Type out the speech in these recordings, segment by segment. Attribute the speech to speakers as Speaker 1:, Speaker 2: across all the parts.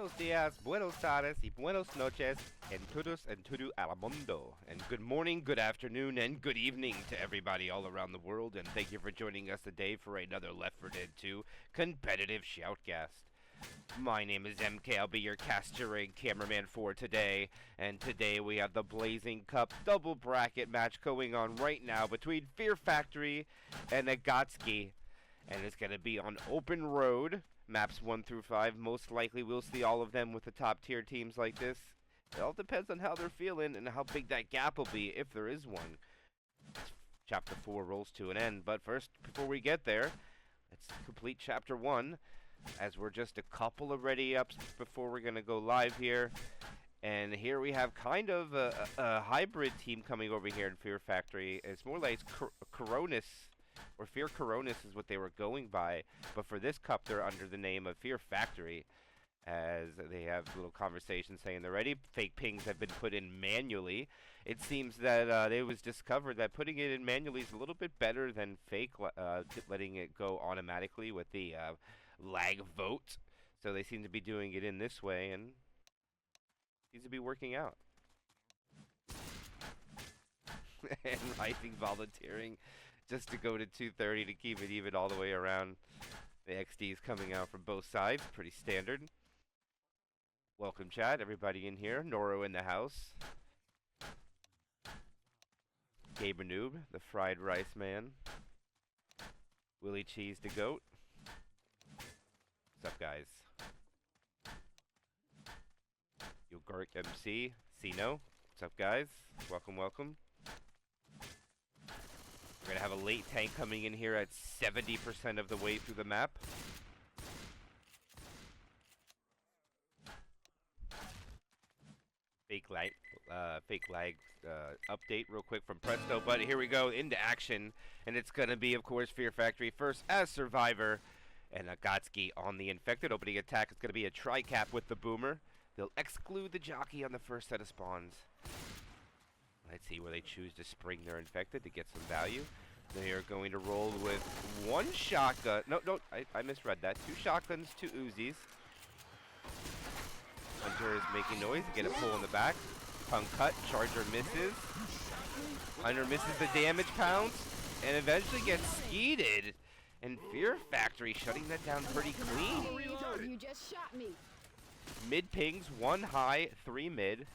Speaker 1: buenos dias, buenos tardes, y buenos noches, and todos and todo al mundo. And good morning, good afternoon, and good evening to everybody all around the world. And thank you for joining us today for another Left 4 Dead 2 competitive shoutcast. My name is MK. I'll be your caster and cameraman for today. And today we have the Blazing Cup double bracket match going on right now between Fear Factory and Agotssky. And it's going to be on open road, maps 1 through 5. Most likely we'll see all of them with the top tier teams like this. It all depends on how they're feeling and how big that gap will be, if there is one. Chapter 4 rolls to an end. But first, before we get there, let's complete Chapter 1. As we're just a couple of ready-ups before we're going to go live here. And here we have kind of a hybrid team coming over here in Fear Factory. It's more like Coronis, or Fear Coronis is what they were going by. But for this cup, they're under the name of Fear Factory, as they have little conversations saying they're ready. Fake pings have been put in manually. It seems that it was discovered that putting it in manually is a little bit better than fake, letting it go automatically with the lag vote. So they seem to be doing it in this way, and seems to be working out. And Rising volunteering just to go to 230 to keep it even all the way around. The XD's coming out from both sides, pretty standard. Welcome, chat, everybody in here. Noro in the house. Gaber Noob, the fried rice man. Willie Cheese the goat. What's up, guys? Yogurt MC, Sino. What's up, guys? Welcome, welcome. We're gonna have a late tank coming in here at 70% of the way through the map. Fake lag update real quick from Presto, but here we go into action, and it's gonna be, of course, Fear Factory first as Survivor, and Agotssky on the Infected. Opening attack is gonna be a tri-cap with the Boomer. They'll exclude the jockey on the first set of spawns. Let's see where they choose to spring their Infected to get some value. They are going to roll with one shotgun. No, I misread that. 2 shotguns, 2 Uzis. Hunter is making noise. Get a pull in the back. Tongue cut. Charger misses. Hunter misses the damage pounce. And eventually gets skeeted. And Fear Factory shutting that down pretty clean.
Speaker 2: You just shot me.
Speaker 1: Mid pings, 1 high, 3 mid.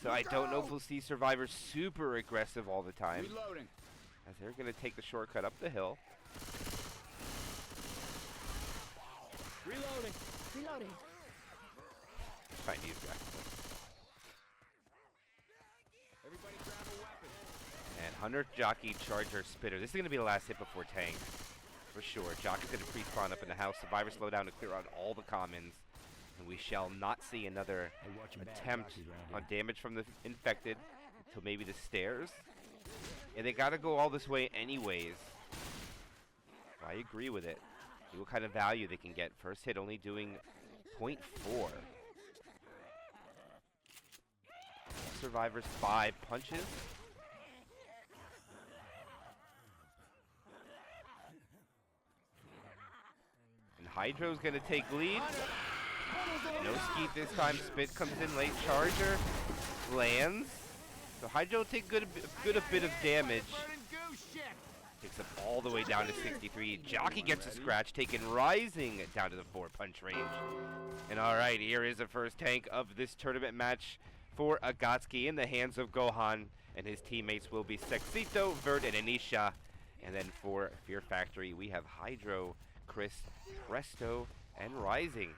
Speaker 1: So I don't know if we'll see Survivor super aggressive all the time.
Speaker 3: Reloading.
Speaker 1: As they're going to take the shortcut up the hill.
Speaker 3: Reloading.
Speaker 2: Reloading.
Speaker 1: Chinese guy.
Speaker 3: Everybody grab a weapon.
Speaker 1: And Hunter, Jockey, Charger, Spitter. This is going to be the last hit before tank. For sure. Jockey's going to pre-spawn up in the house. Survivor slow down to clear out all the commons. And we shall not see another attempt on damage from the Infected until maybe the stairs. And they got to go all this way anyways. I agree with it. See what kind of value they can get. First hit only doing 0.4. Survivors 5 punches. And Hydro's going to take lead. No skeet this time. Spit comes in late. Charger lands. So Hydro will take a good bit of damage. Takes up all the way down to 63. Jockey gets a scratch, taking Rising down to the 4-punch range. And alright, here is the first tank of this tournament match for Agotssky in the hands of Gohan. And his teammates will be Sexito, Vert, and Anisha. And then for Fear Factory, we have Hydro, Chris, Presto, and Rising.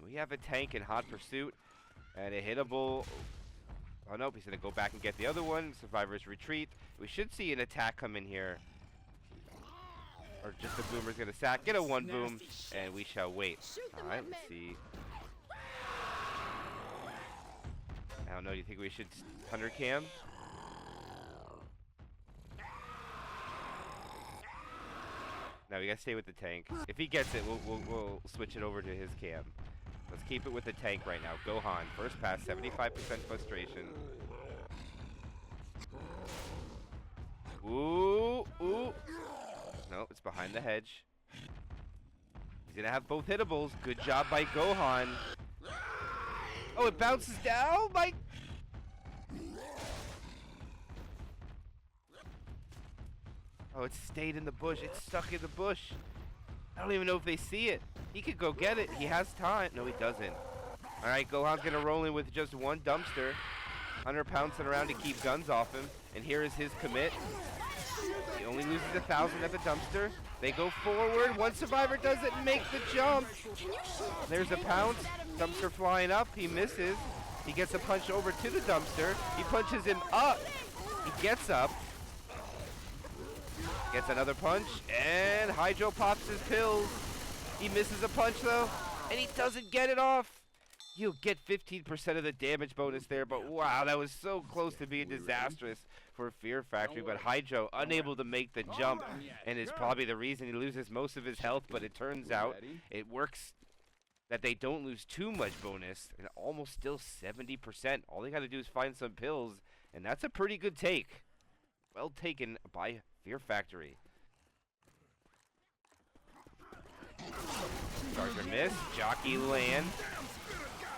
Speaker 1: We have a tank in hot pursuit and a hittable. Oh nope, he's going to go back and get the other one. Survivors retreat. We should see an attack come in here. Or just the Boomer's going to sack. Get a 1 boom, and we shall wait. Alright, let's see. I don't know, do you think we should Hunter cam? No, we got to stay with the tank. If he gets it, we'll switch it over to his cam. Let's keep it with the tank right now. Gohan, first pass, 75% frustration. Ooh. No, it's behind the hedge. He's going to have both hittables. Good job by Gohan. Oh, it bounces down. My. Oh, it stayed in the bush. It's stuck in the bush. I don't even know if they see it. He could go get it. He has time. No, he doesn't. All right, Gohan's gonna roll in with just one dumpster. Hunter pouncing around to keep guns off him. And here is his commit. He only loses 1,000 at the dumpster. They go forward. One survivor doesn't make the jump. There's a pounce. Dumpster flying up. He misses. He gets a punch over to the dumpster. He punches him up. He gets up. Gets another punch. And Hydro pops his pills. He misses a punch though. And he doesn't get it off. You get 15% of the damage bonus there, but wow, that was so close to being disastrous for Fear Factory. But Hydro unable to make the jump, and is probably the reason he loses most of his health. But it turns out it works that they don't lose too much bonus, and almost still 70%. All they got to do is find some pills, and that's a pretty good take. Well taken by Fear Factory. Charger miss, jockey land.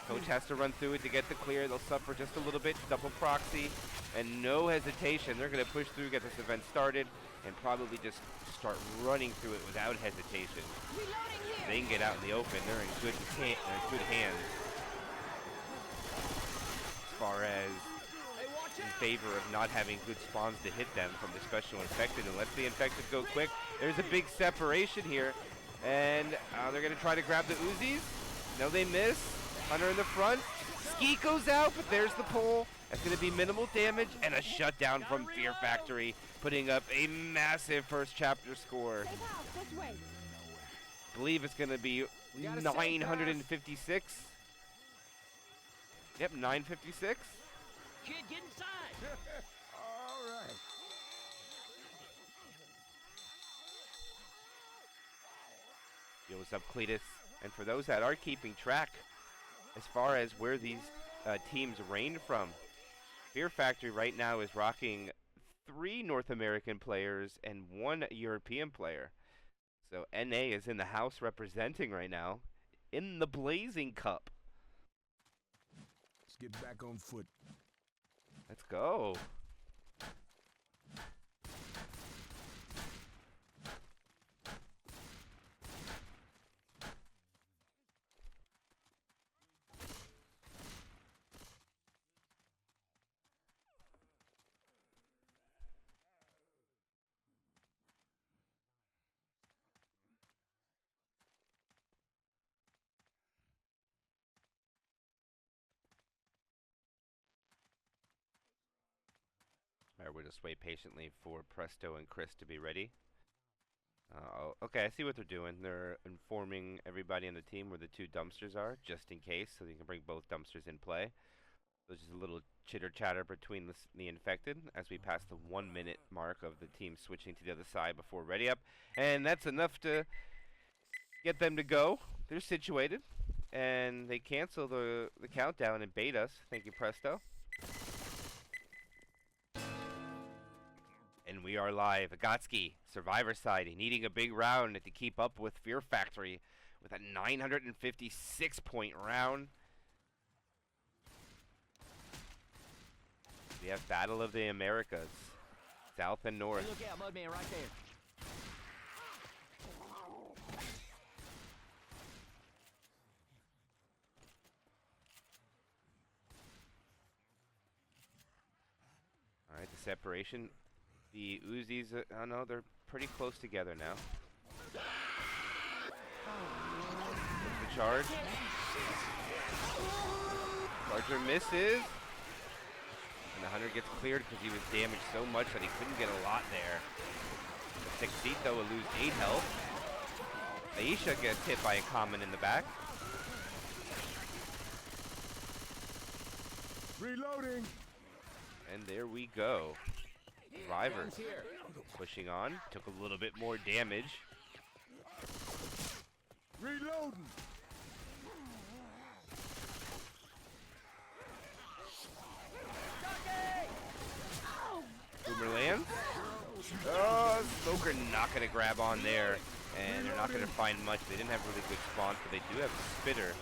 Speaker 1: Coach has to run through it to get the clear. They'll suffer just a little bit. Double proxy and no hesitation. They're going to push through, get this event started, and probably just start running through it without hesitation. They can get out in the open. They're in good hands. As far as in favor of not having good spawns to hit them from the special infected, unless the infected go quick. There's a big separation here, and they're going to try to grab the Uzis. No, they miss. Hunter in the front. Ski goes out, but there's the pull. That's going to be minimal damage and a shutdown from Fear Factory, putting up a massive first chapter score. I believe it's going to be 956. Yep, 956.
Speaker 3: Kid, get inside. All right.
Speaker 1: Yo, what's up, Cletus? And for those that are keeping track, as far as where these teams reign from, Fear Factory right now is rocking 3 North American players and 1 European player. So NA is in the house representing right now in the Blazing Cup.
Speaker 4: Let's get back on foot.
Speaker 1: Let's go. Alright, we'll just wait patiently for Presto and Chris to be ready. Okay, I see what they're doing. They're informing everybody on the team where the 2 dumpsters are, just in case, so they can bring both dumpsters in play. There's just a little chitter-chatter between the infected as we pass the 1-minute mark of the team switching to the other side before ready up. And that's enough to get them to go. They're situated, and they cancel the countdown and bait us. Thank you, Presto. And we are live. Agotssky, Survivor side, needing a big round to keep up with Fear Factory with a 956-point round. We have Battle of the Americas, South and North.
Speaker 3: Hey, look out, Mudman right there.
Speaker 1: All right, the separation. The Uzis, oh no, they're pretty close together now. The charge. Charger misses. And the Hunter gets cleared because he was damaged so much that he couldn't get a lot there. The Sixito will lose 8 health. Aisha gets hit by a common in the back.
Speaker 4: Reloading.
Speaker 1: And there we go. Survivor pushing on, took a little bit more damage.
Speaker 4: Reloading.
Speaker 1: Boomer lands. Oh, Smoker not going to grab on there, and they're not going to find much. They didn't have really good spawns, but they do have a Spitter.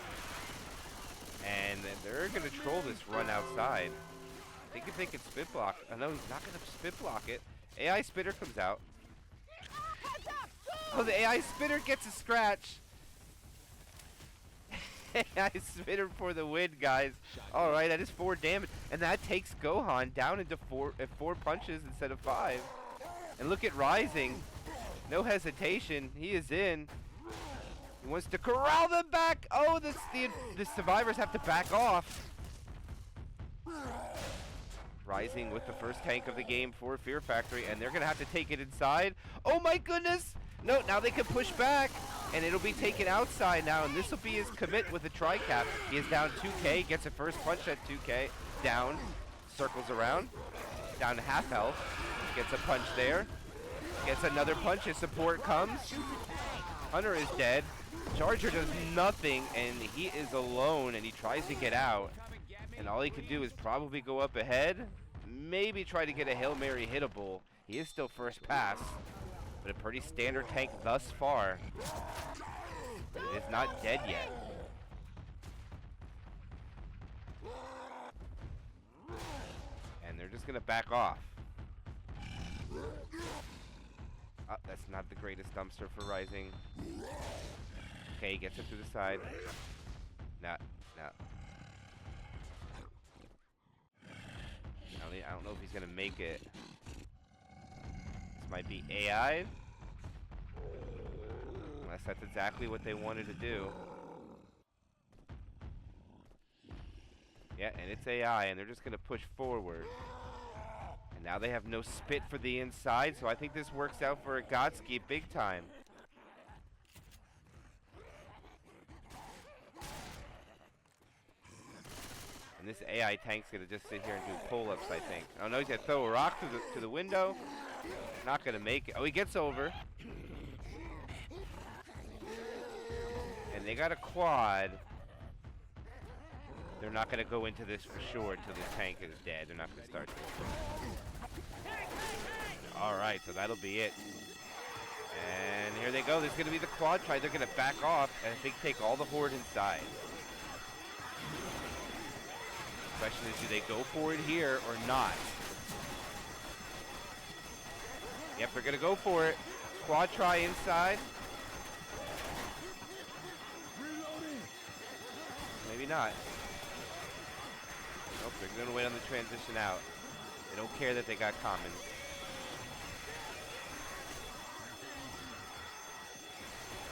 Speaker 1: And They're gonna troll this run outside. I think if they can spit block. Oh no, he's not gonna spit block it. AI spitter comes out. Oh, the AI spitter gets a scratch. AI spitter for the win, guys. All right, that is 4 damage, and that takes Gohan down into 4 punches instead of 5. And look at Rising. No hesitation. He is in. He wants to corral them back. Oh, the survivors have to back off. Rising with the first tank of the game for Fear Factory, and they're going to have to take it inside. Oh my goodness! No, now they can push back, and it'll be taken outside now, and this will be his commit with a tri-cap. He is down 2k, gets a first punch at 2k, down, circles around, down to half health, gets a punch there, gets another punch, his support comes. Hunter is dead. Charger does nothing, and he is alone, and he tries to get out. And all he can do is probably go up ahead, maybe try to get a Hail Mary hittable. He is still first pass, but a pretty standard tank thus far. But it is not dead yet. And they're just going to back off. Oh, that's not the greatest dumpster for Rising. Okay, he gets it to the side. Nah. I don't know if he's gonna make it. This might be AI. Unless that's exactly what they wanted to do. Yeah, and it's AI, and they're just gonna push forward. And now they have no spit for the inside, so I think this works out for Agotssky big time. And this AI tank's gonna just sit here and do pull-ups, I think. Oh no, he's gonna throw a rock to the window. Not gonna make it. Oh, he gets over. And they got a quad. They're not gonna go into this for sure until this tank is dead. They're not gonna start. All right, so that'll be it. And here they go. This is gonna be the quad try. They're gonna back off and I think take all the horde inside. Question is, do they go for it here or not? Yep, they're gonna go for it. Quad try inside. Maybe not. Nope, they're gonna wait on the transition out. They don't care that they got common.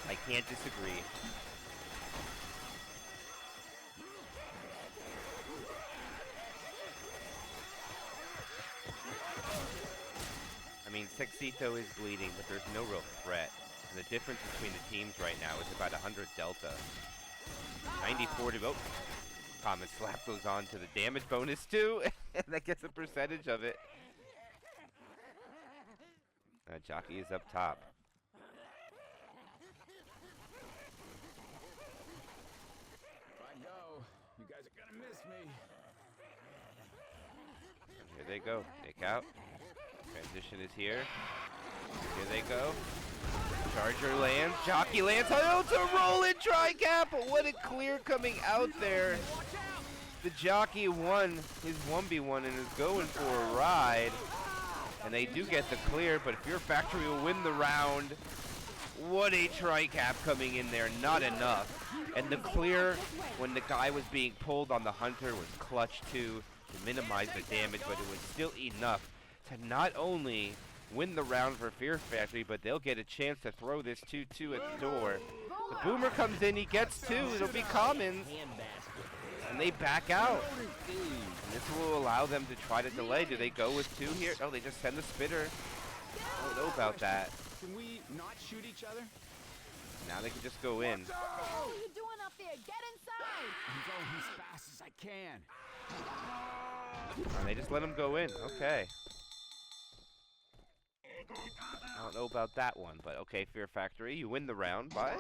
Speaker 1: I can't disagree. I mean, Sexito is bleeding, but there's no real threat. And the difference between the teams right now is about 100 delta. 94 to go. Common slap goes on to the damage bonus too, and that gets a percentage of it. Jockey is up top.
Speaker 4: If I go, you guys are gonna miss me.
Speaker 1: And here they go. Take out. Transition is here. Here they go. Charger lands. Jockey lands. Oh, it's a rolling tri-cap. What a clear coming out there. The Jockey won his 1v1 and is going for a ride. And they do get the clear, but Fear Factory will win the round. What a tri-cap coming in there. Not enough. And the clear when the guy was being pulled on the Hunter was clutch too to minimize the damage, but it was still enough to not only win the round for Fear Factory, but they'll get a chance to throw this 2-2 at the door. The Boomer comes in, he gets 2, it'll be commons, and they back out. And this will allow them to try to delay. Do they go with 2 here? Oh, they just send the spitter. I don't know about that.
Speaker 4: Can we not shoot each other?
Speaker 1: Now they can just go in.
Speaker 2: What are you doing up there? Get inside!
Speaker 4: I'm going as fast as I can.
Speaker 1: And they just let them go in. Okay. I don't know about that one, but okay, Fear Factory, you win the round by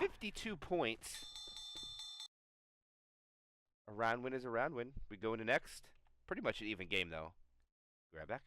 Speaker 1: 52 points. A round win is a round win. We go into next. Pretty much an even game, though. Grab back.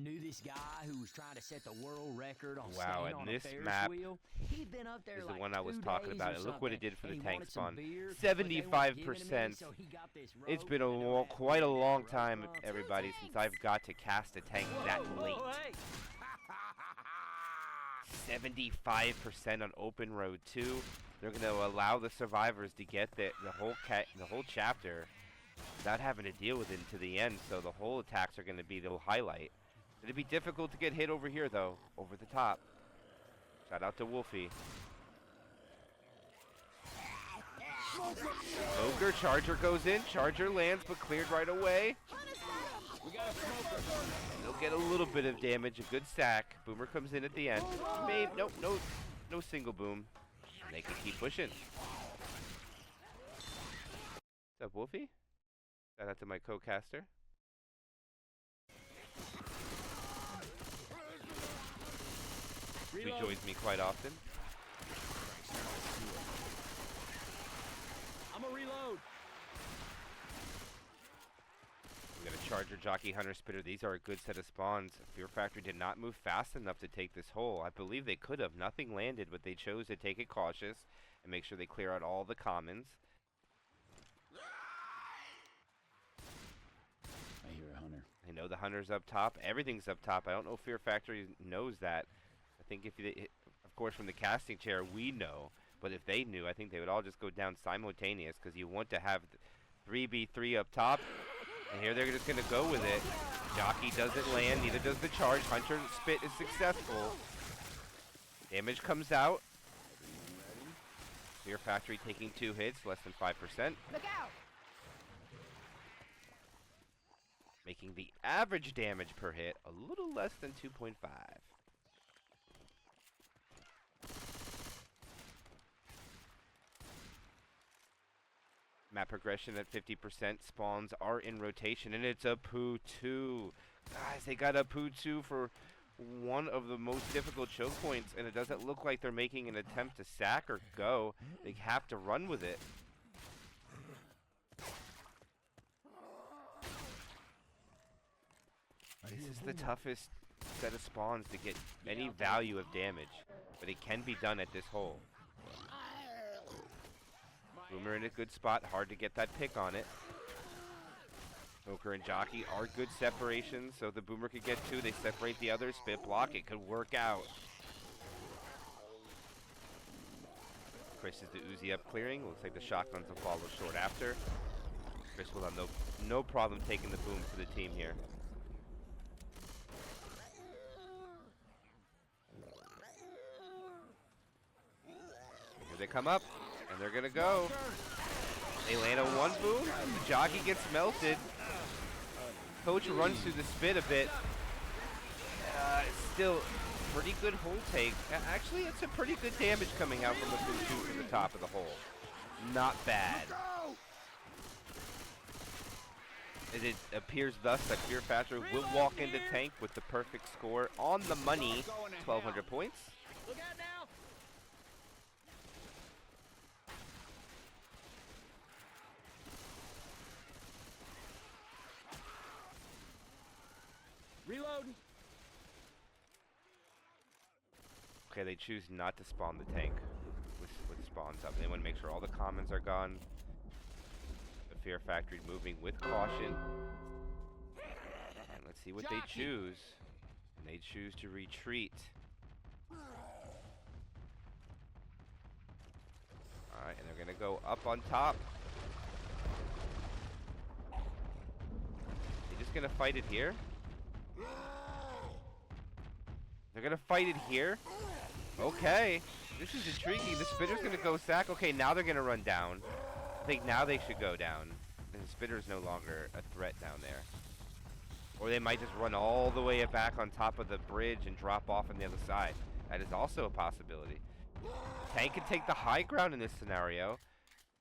Speaker 3: knew this guy who was trying to set the world record on
Speaker 1: Wow,
Speaker 3: staying
Speaker 1: and
Speaker 3: on
Speaker 1: this
Speaker 3: a Ferris
Speaker 1: map
Speaker 3: wheel. He'd been up there
Speaker 1: is
Speaker 3: like
Speaker 1: the one I was
Speaker 3: 2
Speaker 1: talking
Speaker 3: days
Speaker 1: about.
Speaker 3: or
Speaker 1: And look what it
Speaker 3: something,
Speaker 1: did for the
Speaker 3: and he
Speaker 1: tank
Speaker 3: wanted some
Speaker 1: spawn.
Speaker 3: beer, but they weren't giving him any,
Speaker 1: 75%.
Speaker 3: so he got this
Speaker 1: It's
Speaker 3: rope
Speaker 1: been
Speaker 3: and
Speaker 1: quite a long time,
Speaker 3: rope.
Speaker 1: everybody, since I've got to cast a tank that late.
Speaker 3: Hey.
Speaker 1: 75% on open road 2. They're going to allow the survivors to get the whole chapter without having to deal with it to the end, so the whole attacks are going to be the highlight. It'll be difficult to get hit over here, though, over the top. Shout out to Wolfie. Ogre, Charger goes in. Charger lands, but cleared right away.
Speaker 4: We got a smoker.
Speaker 1: They'll get a little bit of damage, a good stack. Boomer comes in at the end. Maybe, nope, no single boom. They can keep pushing. What's up, Wolfie? Shout out to my co-caster. Who joins me quite often.
Speaker 3: I'm a reload.
Speaker 1: We got a Charger, Jockey, Hunter, Spitter. These are a good set of spawns. Fear Factory did not move fast enough to take this hole. I believe they could have. Nothing landed, but they chose to take it cautious and make sure they clear out all the commons.
Speaker 4: I hear a hunter.
Speaker 1: I know the Hunter's up top. Everything's up top. I don't know if Fear Factory knows that. I think if they, of course, from the casting chair, we know. But if they knew, I think they would all just go down simultaneous because you want to have 3v3 up top. And here they're just going to go with it. Jockey doesn't land, neither does the charge. Hunter spit is successful. Damage comes out. Fear Factory taking 2 hits, less than 5%.
Speaker 2: Look out!
Speaker 1: Making the average damage per hit a little less than 2.5. Map progression at 50%. Spawns are in rotation, and it's a Poo 2. Guys, they got a Poo 2 for one of the most difficult choke points, and it doesn't look like they're making an attempt to sack or go. They have to run with it. This is the toughest set of spawns to get any value of damage, but it can be done at this hole. Boomer in a good spot, hard to get that pick on it. Poker and Jockey are good separations, so the Boomer could get 2. They separate the other, spit block, it could work out. Chris is the Uzi up clearing. Looks like the shotguns will follow short after. Chris will have no problem taking the boom for the team here. Here they come up, and they're gonna go. They land a 1 boom. The Jockey gets melted. Coach runs through the spit a bit. Still pretty good hole take. Actually, it's a pretty good damage coming out from the Poo 2 from the top of the hole. Not bad. It appears thus that Fear Factory will walk into tank with the perfect score on the money, 1,200 points.
Speaker 3: Look out now. Reloading.
Speaker 1: Okay, they choose not to spawn the tank with spawns up. They want to make sure all the commons are gone. The Fear Factory moving with caution. And let's see what they choose. And they choose to retreat. Alright, and they're going to go up on top. They're just going to fight it here. They're going to fight it here. Okay. This is intriguing. The Spitter's going to go sack. Okay, now they're going to run down. I think now they should go down. And the Spitter's no longer a threat down there. Or they might just run all the way back on top of the bridge and drop off on the other side. That is also a possibility. Tank can take the high ground in this scenario.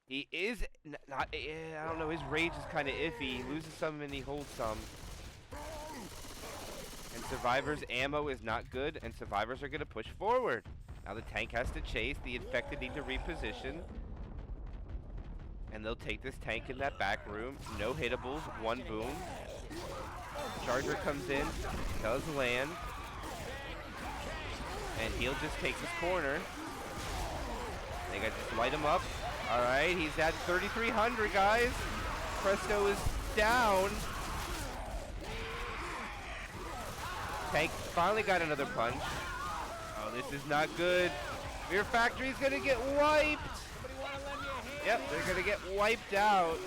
Speaker 1: He is not, I don't know, his rage is kind of iffy. He loses some and he holds some. And Survivor's ammo is not good, and Survivors are going to push forward. Now the tank has to chase. The Infected need to reposition. And they'll take this tank in that back room. No hittables, 1 boom. Charger comes in, does land, and he'll just take his corner. They got to light him up. All right, he's at 3,300, guys. Presto is down. Tank finally got another punch. Oh, this is not good. Fear Factory's gonna get wiped. Yep, they're gonna get wiped out.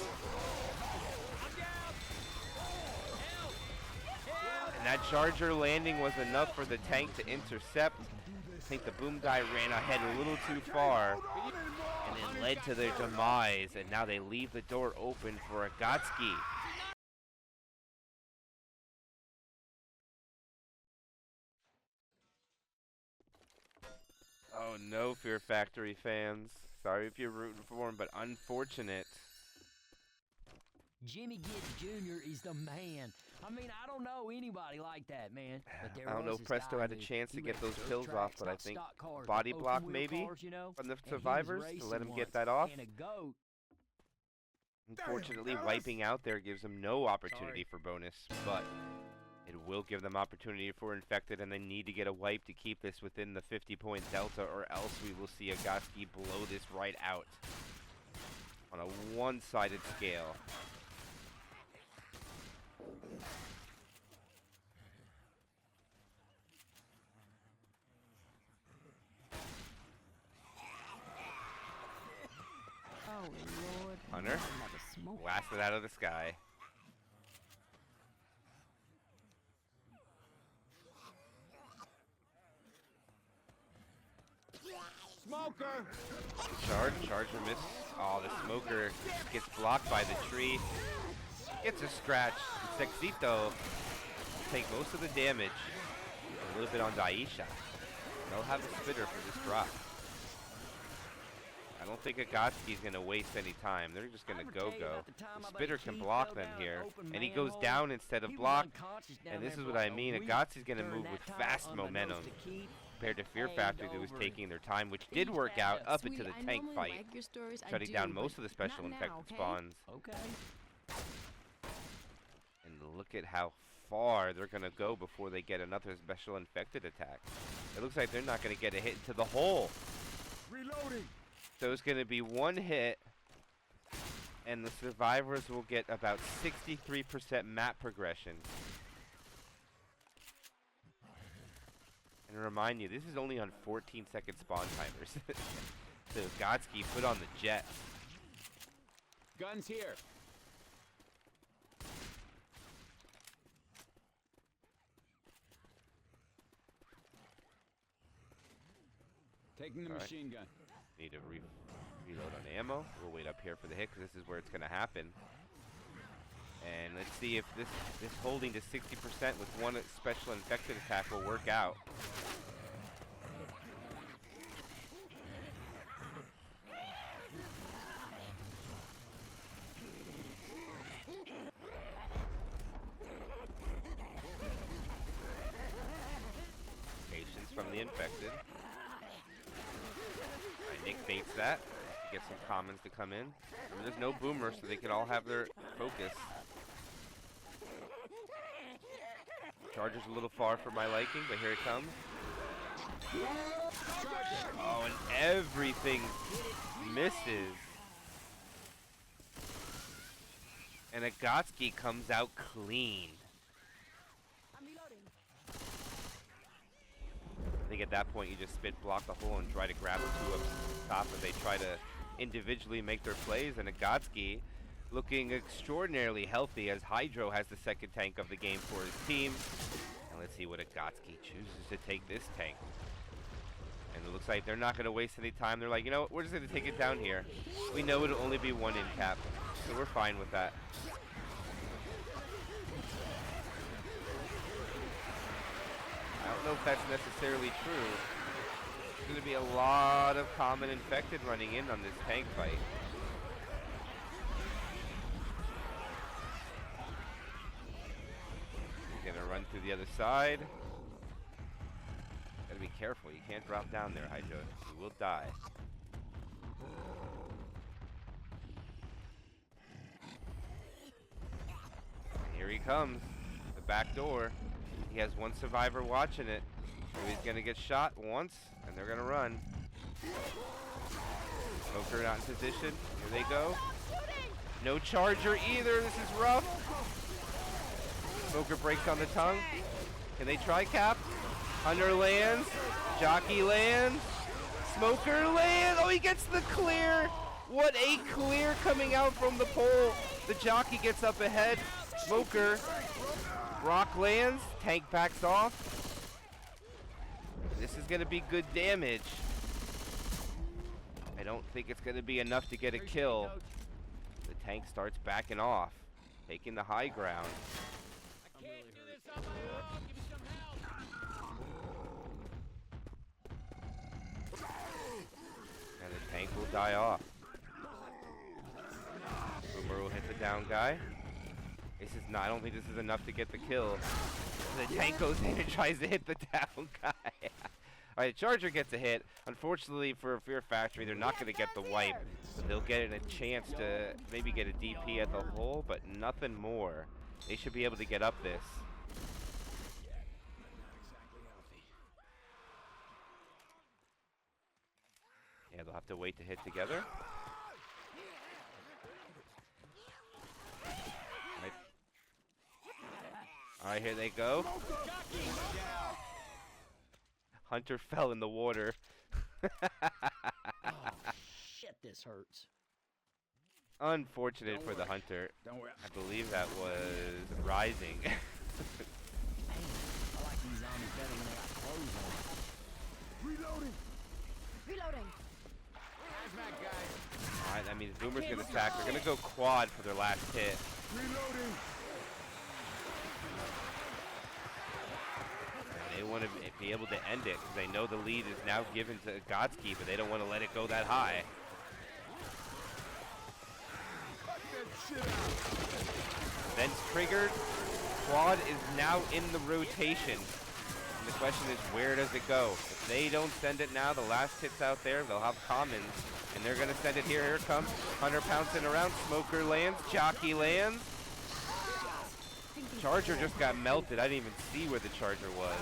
Speaker 1: And that charger landing was enough for the tank to intercept. I think the boom guy ran ahead a little too far, and it led to their demise, and now they leave the door open for Agotssky. Oh no, Fear Factory fans. Sorry if you're rooting for him, but unfortunate.
Speaker 3: Jimmy Gibbs Jr. is the man. I mean, I don't know anybody like that, man. But there
Speaker 1: I don't know
Speaker 3: was
Speaker 1: if
Speaker 3: this
Speaker 1: Presto
Speaker 3: guy
Speaker 1: had a
Speaker 3: who-
Speaker 1: chance to
Speaker 3: he
Speaker 1: get
Speaker 3: raced
Speaker 1: those
Speaker 3: dirt
Speaker 1: pills off,
Speaker 3: tracks,
Speaker 1: but I
Speaker 3: not
Speaker 1: think
Speaker 3: stock cars,
Speaker 1: body
Speaker 3: but
Speaker 1: block
Speaker 3: open-wheel
Speaker 1: maybe
Speaker 3: cars, you know?
Speaker 1: from the
Speaker 3: And he was
Speaker 1: survivors to
Speaker 3: racing
Speaker 1: let him get
Speaker 3: once,
Speaker 1: that off.
Speaker 3: and a goat.
Speaker 1: Unfortunately, wiping out there gives them no opportunity for bonus, but it will give them opportunity for infected, and they need to get a wipe to keep this within the 50-point delta, or else we will see Agotssky blow this right out on a one-sided scale.
Speaker 2: Oh, Lord.
Speaker 1: Hunter,
Speaker 2: Another smoke.
Speaker 1: blasted out of the sky.
Speaker 4: Smoker!
Speaker 1: Charger missed. Oh, the smoker gets blocked by the tree. Gets a scratch. Sexito take most of the damage. A little bit on Daisha. They'll have a spitter for this drop. I don't think Agotsuki's going to waste any time. They're just going to go. The spitter can block them here. And he goes down instead of block. And this is what I mean. Agotsuki's going to move with fast momentum compared to Fear Factory, that was taking their time, which did work out up into the tank fight, shutting down most of the special infected spawns.
Speaker 3: Okay.
Speaker 1: And look at how far they're going to go before they get another special infected attack. It looks like they're not going to get a hit into the hole.
Speaker 4: Reloading!
Speaker 1: So it's going to be one hit, and the survivors will get about 63% map progression. And remind you, this is only on 14-second spawn timers. So Agotssky put on the jet.
Speaker 4: Guns here. Taking the
Speaker 1: All right.
Speaker 4: machine gun.
Speaker 1: Need to reload on ammo. We'll wait up here for the hit, because this is where it's going to happen. And let's see if this holding to 60% with one special infected attack will work out. Patience from the infected. Alright, Nick baits that to get some commons to come in. Remember, there's no boomer, so they can all have their focus. Charger's a little far for my liking, but here it comes. Oh, and everything misses. And Agottsky comes out clean.
Speaker 2: I'm reloading.
Speaker 1: I think at that point you just spit block the hole and try to grab the two up top as they try to individually make their plays. And Agottsky looking extraordinarily healthy as Hydro has the second tank of the game for his team. And let's see what Agottsky chooses to take this tank. And it looks like they're not going to waste any time. They're like, you know what, we're just going to take it down here. We know it'll only be one in cap, so we're fine with that. I don't know if that's necessarily true. There's going to be a lot of common infected running in on this tank fight. He's going to run through the other side. Gotta be careful. You can't drop down there, Hydro. You will die. Here he comes. The the back door. He has one survivor watching it. So he's gonna get shot once, and they're gonna run. Smoker not in position. Here they go. No charger either. This is rough. Smoker breaks on the tongue. Can they try cap? Hunter lands. Jockey lands. Smoker lands. Oh, he gets the clear. What a clear coming out from the pole. The jockey gets up ahead. Smoker. Rock lands. Tank backs off. This is going to be good damage. I don't think it's going to be enough to get a kill. The tank starts backing off, taking the high ground.
Speaker 3: I can't do this on my own. Give me some help.
Speaker 1: And the tank will die off. Boomer will hit the down guy. This is not, I don't think this is enough to get the kill. The tank goes in and tries to hit the down guy. Alright, Charger gets a hit. Unfortunately for Fear Factory, they're not going to get the wipe. But they'll get a chance to maybe get a DP at the hole, but nothing more. They should be able to get up this. Yeah, they'll have to wait to hit together. Alright, here they go. Hunter fell in the water.
Speaker 3: Oh, shit, this hurts.
Speaker 1: Unfortunate for the Hunter.
Speaker 4: Don't worry.
Speaker 1: I believe that was Rising.
Speaker 3: Man, I like these zombies better when they got clothes on.
Speaker 4: Reloading.
Speaker 2: Reloading.
Speaker 4: Hazmat guy.
Speaker 1: Alright, that means Boomer's gonna attack. They're gonna go quad for their last hit.
Speaker 4: Reloading.
Speaker 1: They want to be able to end it because they know the lead is now given to Agotssky, but they don't want to let it go that high. Vents triggered. Quad is now in the rotation. And the question is, where does it go? If they don't send it now, the last hit's out there, they'll have commons. And they're going to send it here. Here it comes. Hunter pouncing around. Smoker lands. Jockey lands. Charger just got melted. I didn't even see where the charger was.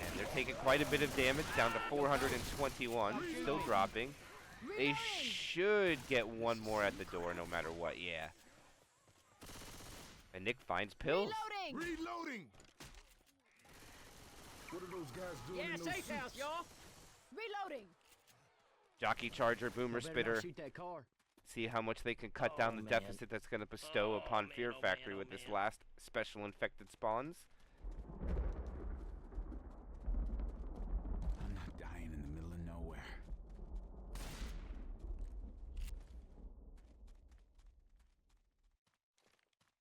Speaker 1: And they're taking quite a bit of damage, down to 421. Still dropping. They should get one more at the door no matter what, yeah. And Nick finds pills.
Speaker 2: Reloading.
Speaker 4: Reloading. What are those guys doing?
Speaker 3: Yeah,
Speaker 4: in those
Speaker 3: safe
Speaker 4: suits?
Speaker 3: house, y'all.
Speaker 2: Reloading.
Speaker 1: Jockey, Charger, Boomer,
Speaker 3: Better not
Speaker 1: Spitter.
Speaker 3: shoot that car.
Speaker 1: See how much they can cut
Speaker 3: Oh,
Speaker 1: down the
Speaker 3: man.
Speaker 1: deficit that's going to bestow
Speaker 3: Oh,
Speaker 1: upon
Speaker 3: man,
Speaker 1: Fear
Speaker 3: oh, man,
Speaker 1: Factory
Speaker 3: oh,
Speaker 1: with this
Speaker 3: man.
Speaker 1: last special infected spawns.
Speaker 4: I'm not dying in the middle of nowhere.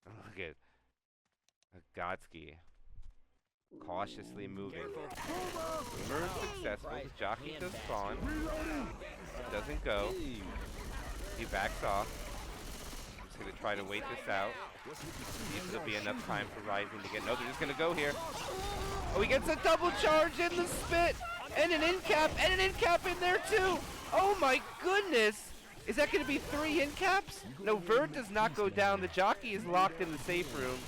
Speaker 1: Look at Agotssky cautiously moving. Boomer is successful. The jockey does spawn. Doesn't go. He backs off. I'm just going to try to wait this out. See if there'll be enough time for Rising to get... No, they're just going to go here. Oh, he gets a double charge in the spit! And an in cap! And an in cap in there too! Oh my goodness! Is that going to be 3 in caps? No, Verd does not go down. The jockey is locked in the safe room.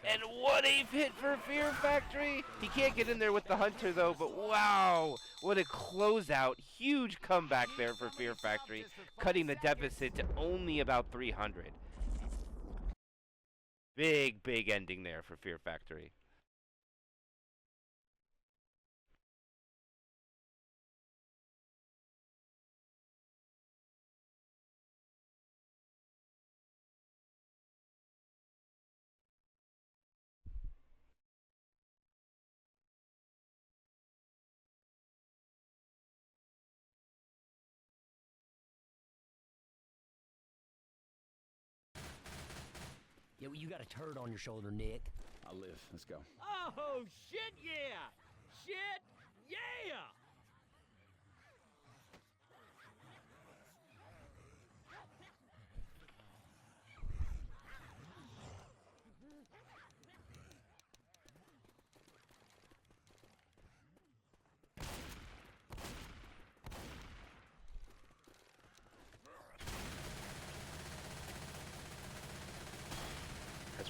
Speaker 1: And what a hit for Fear Factory! He can't get in there with the Hunter though, but wow! What a closeout. Huge comeback there for Fear Factory, cutting the deficit to only about 300. Big, big ending there for Fear Factory.
Speaker 3: Yeah, well, you got a turd on your shoulder, Nick.
Speaker 4: I'll live. Let's go.
Speaker 3: Oh, shit, yeah! Shit, yeah!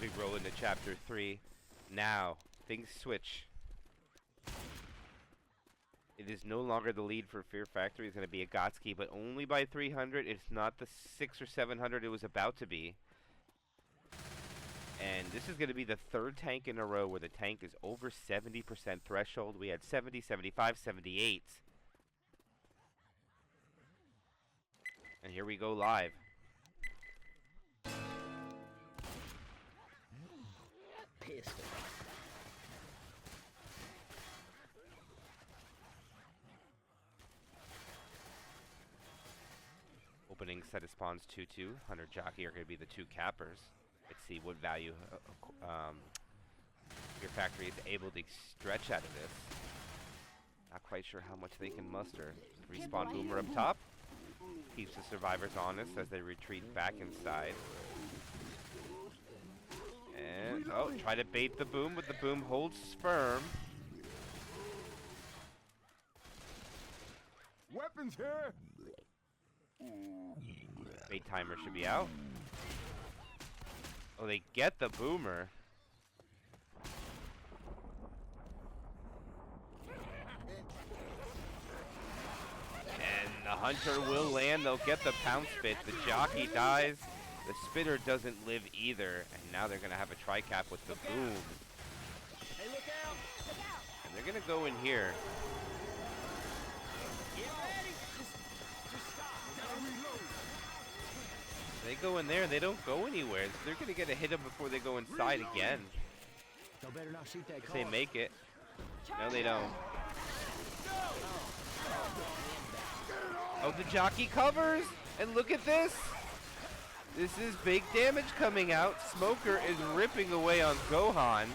Speaker 1: As we roll into chapter 3, now things switch. It is no longer the lead for Fear Factory. It's going to be Agotssky, but only by 300. It's not the 600 or 700 it was about to be. And this is going to be the third tank in a row where the tank is over 70% threshold. We had 70, 75, 78. And here we go live.
Speaker 3: Pistol.
Speaker 1: Opening set of spawns 2-2. Hunter Jockey are going to be the two cappers. Let's see what value your factory is able to stretch out of this. Not quite sure how much they can muster. Respawn Boomer up top. Keeps the survivors honest as they retreat back inside. And, oh, try to bait the boom, but the boom holds firm.
Speaker 4: Weapons here!
Speaker 1: Bait timer should be out. Oh, they get the boomer. And the hunter will land. They'll get the pound spit. The jockey dies. The spitter doesn't live either. And now they're going to have a tri-cap with the boom.
Speaker 3: Hey, look out!
Speaker 1: And they're going to go in here.
Speaker 3: Get ready! Just stop.
Speaker 1: They go in there and they don't go anywhere. So they're going to get a hit them before they go inside again.
Speaker 3: Y'all better not shoot that
Speaker 1: If
Speaker 3: car.
Speaker 1: they make it. No, they don't. Oh, the jockey covers! And look at this! This is big damage coming out. Smoker is ripping away on Gohan.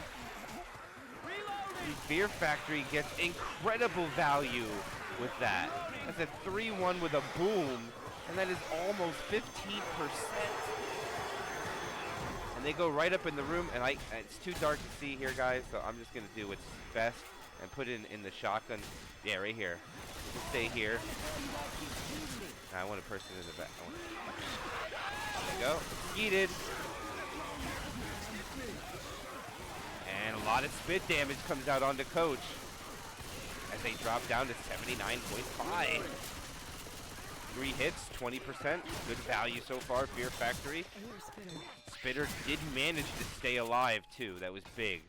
Speaker 1: The Fear Factory gets incredible value with that. That's a 3-1 with a boom. And that is almost 15%. And they go right up in the room, and it's too dark to see here, guys, so I'm just going to do what's best and put it in the shotgun. Yeah, right here. Just stay here. I want a person in the back. There we go. Skeeted. And a lot of spit damage comes out onto Coach as they drop down to 79.5. 3 hits, 20%. Good value so far, Fear Factory. Spitter did manage to stay alive, too. That was big.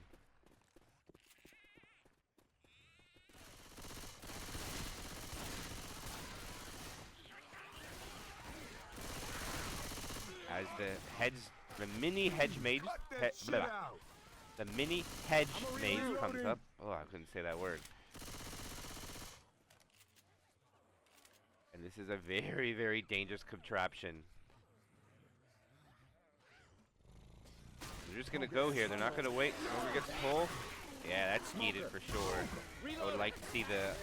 Speaker 1: As the mini hedge maze, the mini hedge maze comes up. Oh, I couldn't say that word. And this is a very, very dangerous contraption. They're just gonna go here. They're not gonna wait. Smoker gets pulled. Yeah, that's skeeted for sure. I would like to see the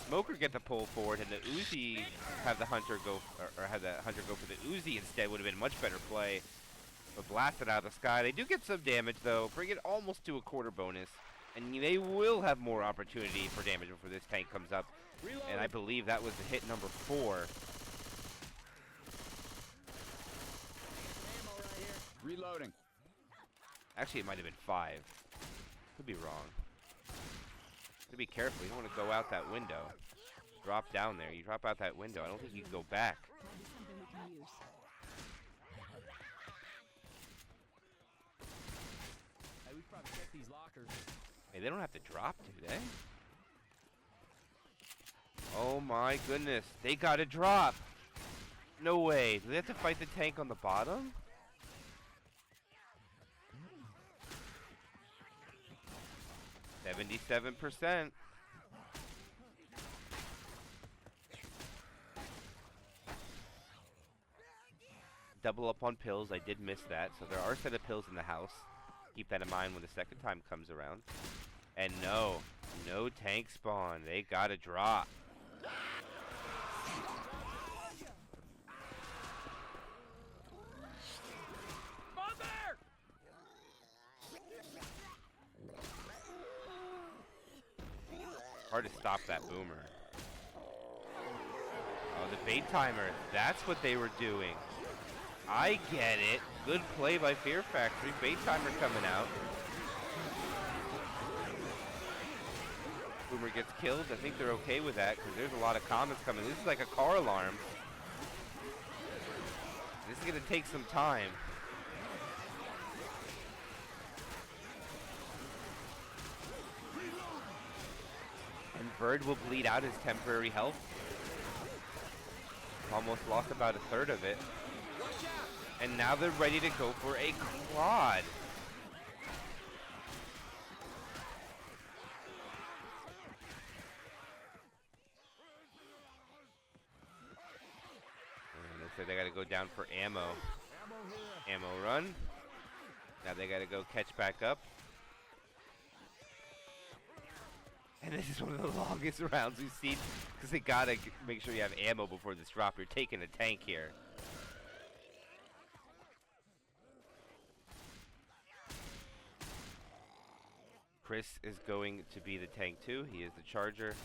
Speaker 1: Smoker get the pull forward and the Uzi have the hunter go, or have the hunter go for the Uzi instead. Would have been a much better play. But blasted out of the sky. They do get some damage though. Bring it almost to a quarter bonus, and they will have more opportunity for damage before this tank comes up. And I believe that was the hit number 4.
Speaker 4: Reloading.
Speaker 1: Actually, it might have been 5. Could be wrong. So be careful. You don't want to go out that window. Drop down there. You drop out that window. I don't think you can go back.
Speaker 3: Hey, we probably check these lockers.
Speaker 1: Hey, they don't have to drop, do they? Oh my goodness. They gotta drop. No way. Do they have to fight the tank on the bottom? %. Double up on pills. I did miss that. So there are a set of pills in the house. Keep that in mind when the second time comes around. And no tank spawn. They gotta drop. Hard to stop that boomer. Oh, the bait timer. That's what they were doing. I get it. Good play by Fear Factory. Bait timer coming out. Boomer gets killed. I think they're okay with that because there's a lot of comments coming. This is like a car alarm. This is going to take some time. And Bird will bleed out his temporary health. Almost lost about a third of it. And now they're ready to go for a quad. And looks like they gotta go down for ammo. Ammo run. Now they gotta go catch back up. And this is one of the longest rounds we've seen because they gotta make sure you have ammo before this drop. You're taking a tank here. Chris is going to be the tank too. He is the charger.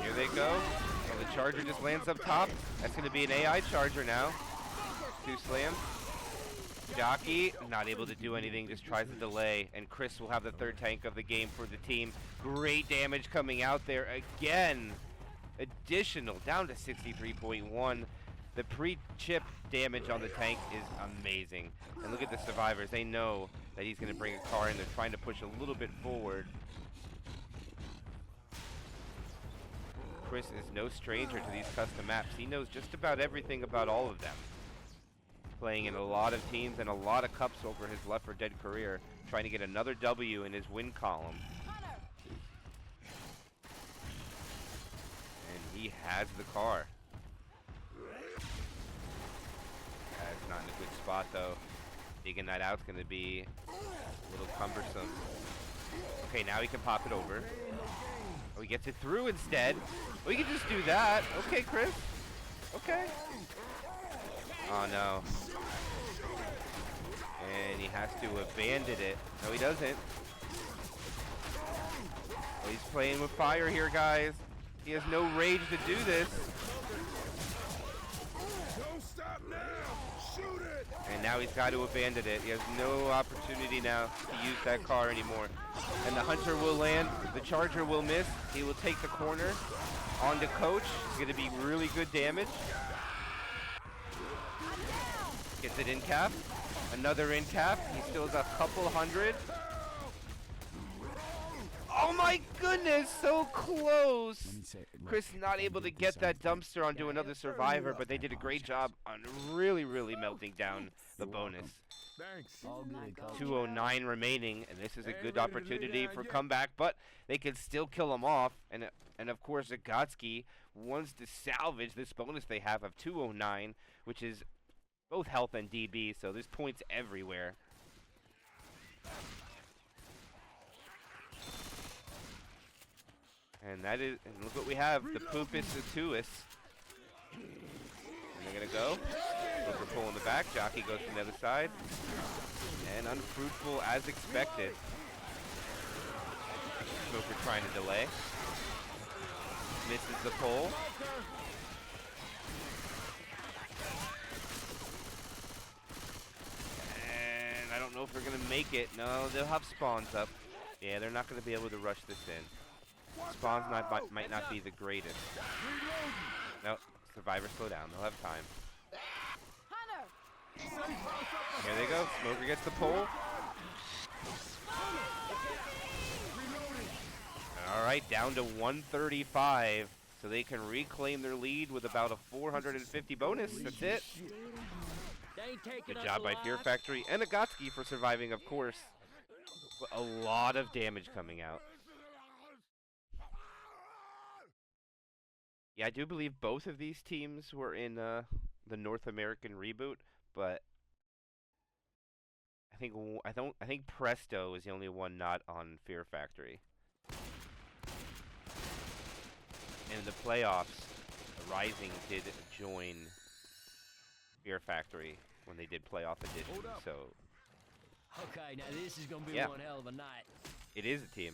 Speaker 1: Here they go. Oh, the charger just lands up top. That's going to be an AI charger now. 2 slams. Jockey, not able to do anything, just tries to delay. And Chris will have the 3rd tank of the game for the team. Great damage coming out there again. Additional, down to 63.1. The pre-chip damage on the tank is amazing. And look at the survivors. They know that he's going to bring a car in. They're trying to push a little bit forward. Chris is no stranger to these custom maps. He knows just about everything about all of them. Playing in a lot of teams and a lot of cups over his Left 4 Dead career. Trying to get another W in his win column. He has the car. That's not in a good spot though. Digging that out's gonna be a little cumbersome. Okay, now he can pop it over. Oh, he gets it through instead. Oh, he can just do that. Okay, Chris. Okay. Oh no. And he has to abandon it. No, he doesn't. Oh, he's playing with fire here, guys. He has no rage to do this.
Speaker 4: Don't stop now! Shoot it!
Speaker 1: And now he's got to abandon it. He has no opportunity now to use that car anymore. And the Hunter will land. The Charger will miss. He will take the corner onto Coach. It's going to be really good damage. Gets it in cap. Another in cap. He still has a couple hundred. Oh my goodness, so close. Chris not able to get that dumpster onto another survivor, but they did a great job on really melting down the bonus.
Speaker 4: Thanks.
Speaker 3: All good, Coach.
Speaker 1: 209 remaining, and this is a good opportunity for comeback, but they can still kill him off. And of course, Agotssky wants to salvage this bonus they have of 209, which is both health and DB, so there's points everywhere. And that is, and look what we have, the Poopus Atuus. And they're gonna go. Booker pull in the back, Jockey goes from the other side. And unfruitful as expected. Smoker trying to delay. Misses the pull. And I don't know if they're gonna make it. No, they'll have spawns up. Yeah, they're not gonna be able to rush this in. Spawns might not be the greatest. No, survivors slow down. They'll have time. Here they go. Smoker gets the pull. All right, down to 135. So they can reclaim their lead with about a 450 bonus. That's it. Good job by Fear Factory and Agotssky for surviving, of course. But a lot of damage coming out. Yeah, I do believe both of these teams were in the North American reboot, but I think Presto is the only one not on Fear Factory. In the playoffs, Rising did join Fear Factory when they did playoff edition. So
Speaker 3: Okay, now this is gonna be
Speaker 1: Yeah.
Speaker 3: one hell of a night.
Speaker 1: It is a team.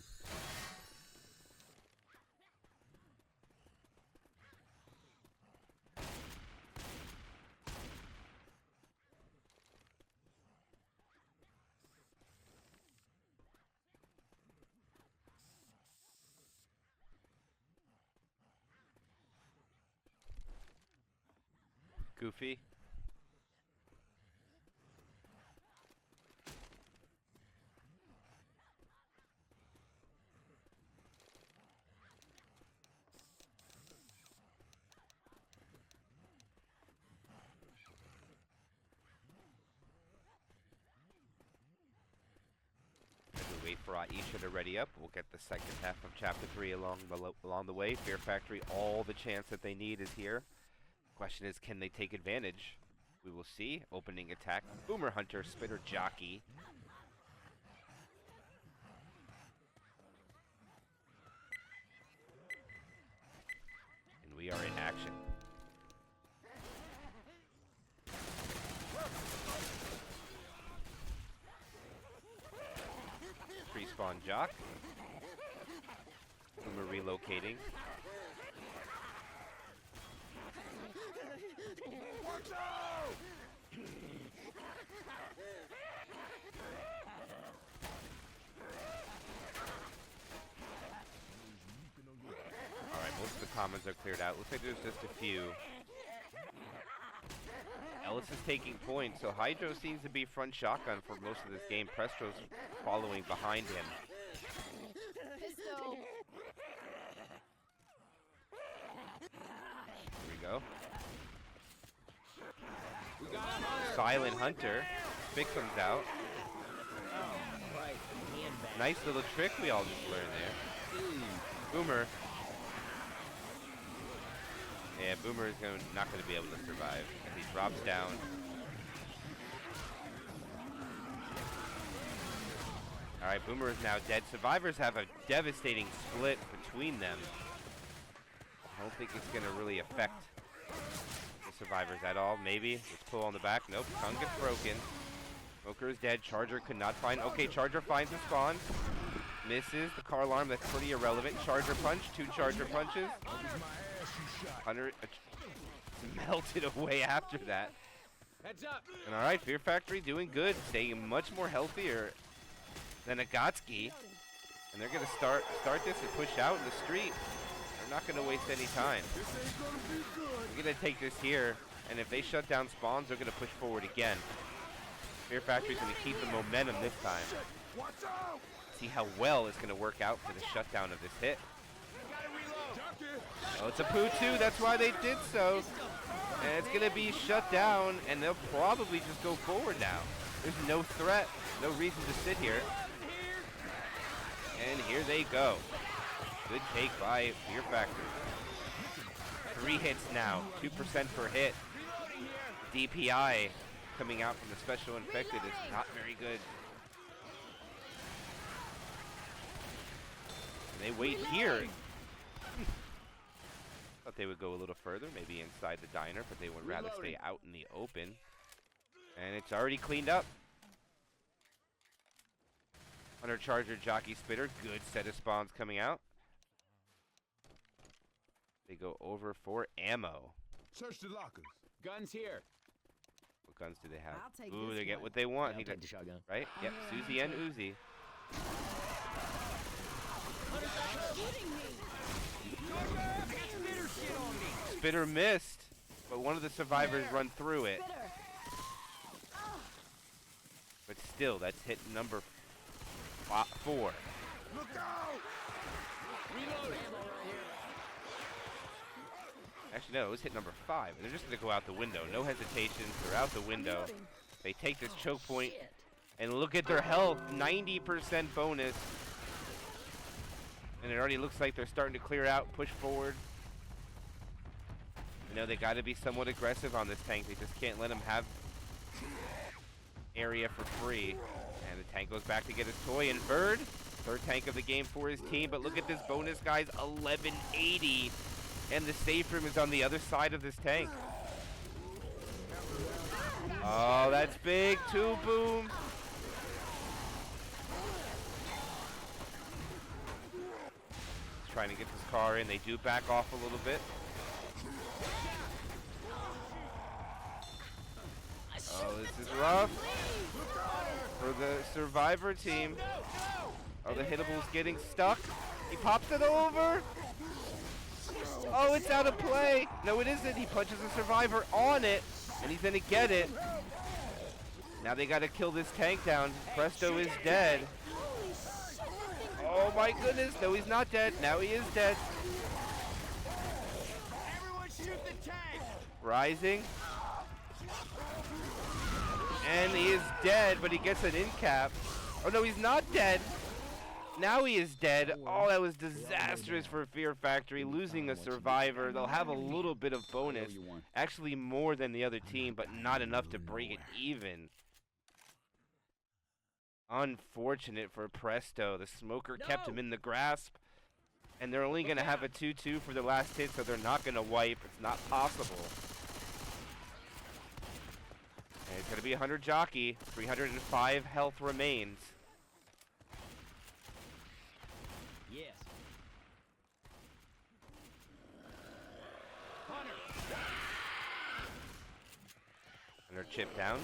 Speaker 1: Goofy. As we wait for Aisha to ready up, we'll get the second half of Chapter 3 along the way. Fear Factory, all the chance that they need is here. Question is, can they take advantage? We will see. Opening attack. Boomer Hunter, Spitter Jockey. And we are in action. Pre-spawn Jock. Boomer relocating. Alright, most of the commons are cleared out. Looks like there's just a few. Ellis is taking points, so Hydro seems to be front shotgun for most of this game. Prestro's following behind him.
Speaker 2: Pistol.
Speaker 1: Here we go. Silent Hunter. Vic comes out. Nice little trick we all just learned there. Boomer. Yeah, Boomer is not going to be able to survive as he drops down. Alright, Boomer is now dead. Survivors have a devastating split between them. I don't think it's going to really affect the Survivors at all. Maybe. Let's pull on the back. Nope. Tongue gets broken. Smoker is dead. Charger could not find. Okay, Charger finds the spawn. Misses the car alarm. That's pretty irrelevant. Charger punch. 2 Charger punches. Hunter melted away after that.
Speaker 4: Heads up.
Speaker 1: And alright, Fear Factory doing good. Staying much more healthier than Agotssky. And they're going to start this and push out in the street. They're not going to waste any time. They're going to take this here. And if they shut down spawns, they're going to push forward again. Fear Factory's going to keep the momentum this time. See how well it's going to work out for the shutdown of this hit. Oh, it's a poo too. That's why they did so. And it's going to be shut down, and they'll probably just go forward now. There's no threat, no reason to sit here. And here they go. Good take by Fear Factory. 3 hits now, 2% per hit. DPI coming out from the Special Infected is not very good. And they wait here. Thought they would go a little further, maybe inside the diner, but they would rather stay out in the open. And it's already cleaned up. Hunter, Charger, Jockey, Spitter. Good set of spawns coming out. They go over for ammo.
Speaker 4: Search the lockers. Guns here.
Speaker 1: What guns do they have?
Speaker 2: I'll take
Speaker 1: Ooh,
Speaker 2: this
Speaker 1: they get
Speaker 2: one.
Speaker 1: what they want.
Speaker 3: I'll
Speaker 1: He
Speaker 3: take
Speaker 1: got,
Speaker 3: the shotgun.
Speaker 1: right? Yep, Susie and Uzi. Spitter missed, but one of the survivors run through it. But still, that's hit number 4.
Speaker 4: Look out!
Speaker 1: Actually, no, it was hit number 5. They're just going to go out the window. No hesitation. They're out the window. They take this choke point, and look at their health. 90% bonus. And it already looks like they're starting to clear out, push forward. You know, they got to be somewhat aggressive on this tank. They just can't let them have area for free. And the tank goes back to get his toy. And Bird, 3rd tank of the game for his team. But look at this bonus, guys. 1180. And the safe room is on the other side of this tank. Oh, that's big. 2 boom. trying to get this car in. They do back off a little bit. Oh, this is rough for the Survivor team. Oh, the Hittable's getting stuck. He pops it over. Oh, it's out of play. No, it isn't. He punches the Survivor on it, and he's going to get it. Now they got to kill this tank down. Presto is dead. Oh, my goodness. No, he's not dead. Now he is dead.
Speaker 4: Everyone shoot the tank!
Speaker 1: Rising. And he is dead, but he gets an in cap. Oh, no, he's not dead. Now he is dead. Oh, that was disastrous for Fear Factory, losing a Survivor. They'll have a little bit of bonus, actually more than the other team, but not enough to break it even. Unfortunate for Presto. The smoker kept him in the grasp, and they're only going to have a 2-2 for the last hit, so they're not going to wipe. It's not possible. And it's going to be a 100 jockey. 305 health remains.
Speaker 3: Yes.
Speaker 1: Hunter chip down.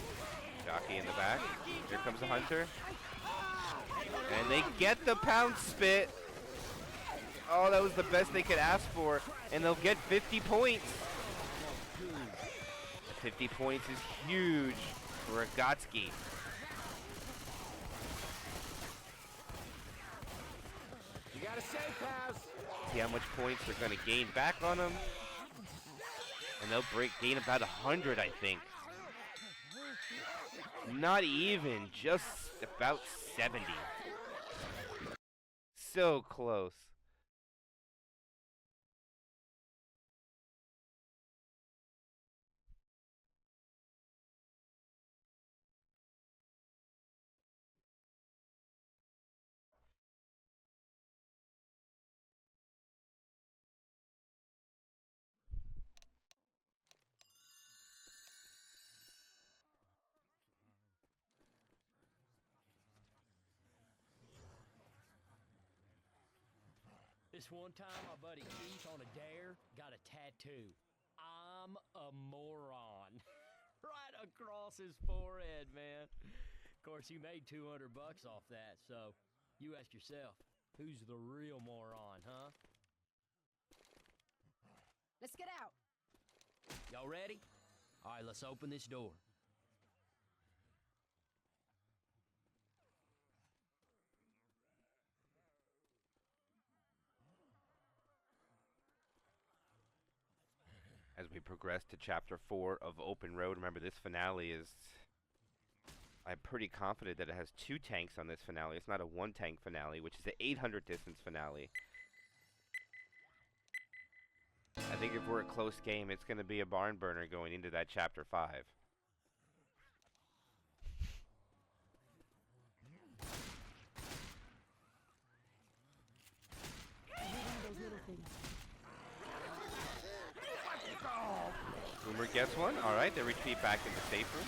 Speaker 1: Jockey in the back. Here comes the Hunter. And they get the pound spit. Oh, that was the best they could ask for. And they'll get 50 points. 50 points is huge for Agotssky.
Speaker 4: You got a safe pass!
Speaker 1: See how much points they're going to gain back on them. And they'll gain about 100, I think. Not even, just about 70. So close.
Speaker 3: This one time, my buddy Keith on a dare got a tattoo. I'm a moron. Right across his forehead, man. Of course, he made $200 off that, so you ask yourself, who's the real moron, huh?
Speaker 2: Let's get out.
Speaker 3: Y'all ready? All right, let's open this door.
Speaker 1: As we progress to Chapter 4 of Open Road, remember this finale is... I'm pretty confident that it has 2 tanks on this finale. It's not a 1-tank finale, which is the 800 distance finale. I think if we're a close game, it's going to be a barn burner going into that Chapter 5. Boomer gets one. All right, they retreat back in the safe room.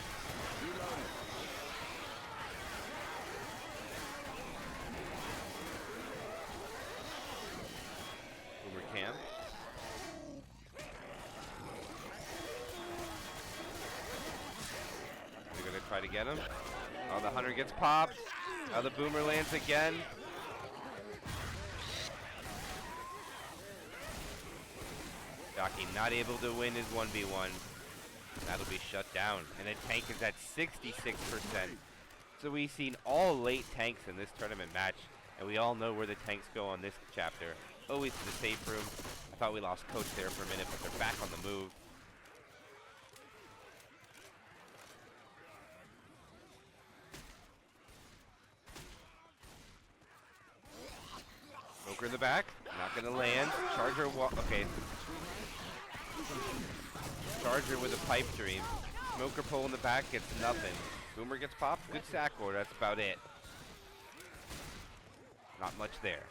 Speaker 1: Boomer cam. They're going to try to get him. Oh, the Hunter gets popped. Oh, the Boomer lands again. Jockey not able to win his 1v1. That'll be shut down. And the tank is at 66%. So we've seen all late tanks in this tournament match. And we all know where the tanks go on this chapter. Always to the safe room. I thought we lost Coach there for a minute, but they're back on the move. Smoker in the back. Not going to land. Charger, okay. Charger with a pipe dream. Smoker pole in the back gets nothing. Boomer gets popped. Good sack order. That's about it. Not much there.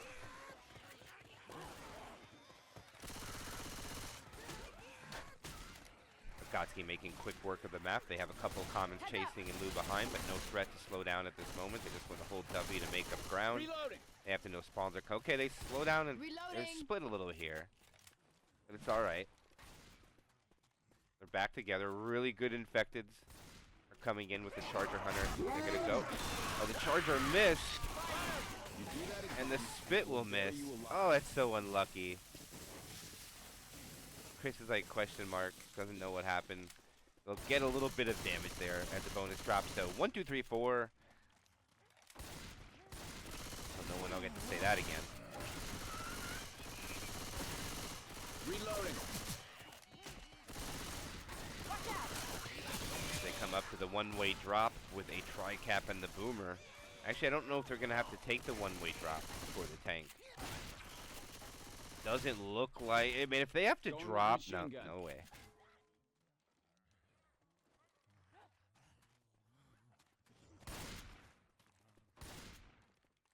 Speaker 1: Agotssky making quick work of the map. They have a couple commons chasing and Lou behind, but no threat to slow down at this moment. They just want to hold W to make up ground.
Speaker 4: Reloading.
Speaker 1: They have to know spawns are okay. They slow down and they're
Speaker 2: Reloading.
Speaker 1: split a little here, but it's all right. They're back together. Really good infecteds are coming in with the Charger Hunter. They're gonna go. Oh, the Charger missed,
Speaker 4: You do that again.
Speaker 1: and the Spit will miss. Oh, that's so unlucky. Chris is like question mark, doesn't know what happened. They'll get a little bit of damage there as the bonus drop. So 1, 2, 3, 4. I don't know when I'll get to say that again.
Speaker 4: Reloading.
Speaker 1: They come up to the one-way drop with a tri-cap and the boomer. Actually, I don't know if they're gonna have to take the one-way drop for the tank. Doesn't look like. I mean, if they have to
Speaker 4: Going with
Speaker 1: drop,
Speaker 4: machine
Speaker 1: no,
Speaker 4: gun.
Speaker 1: no way.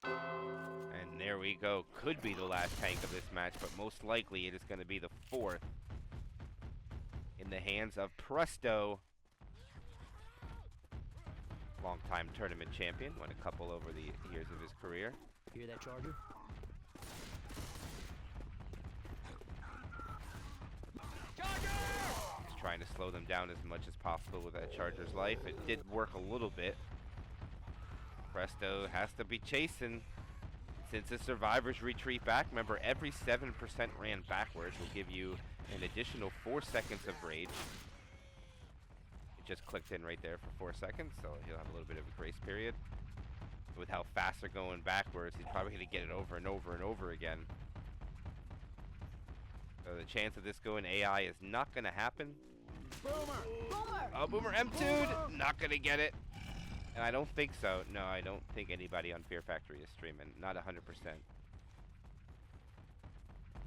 Speaker 1: And there we go. Could be the last tank of this match, but most likely it is going to be the 4th in the hands of Presto. Longtime tournament champion, won a couple over the years of his career.
Speaker 3: Hear that, Charger?
Speaker 1: He's trying to slow them down as much as possible with that Charger's life. It did work a little bit. Presto has to be chasing. Since the survivors retreat back, remember every 7% ran backwards will give you an additional 4 seconds of rage. It just clicked in right there for 4 seconds, so he'll have a little bit of a grace period. With how fast they're going backwards, he's probably going to get it over and over and over again. So the chance of this going AI is not going to happen.
Speaker 4: Boomer.
Speaker 2: Boomer.
Speaker 1: Oh, Boomer M2'd! Not going to get it. And I don't think so. No, I don't think anybody on Fear Factory is streaming. Not 100%.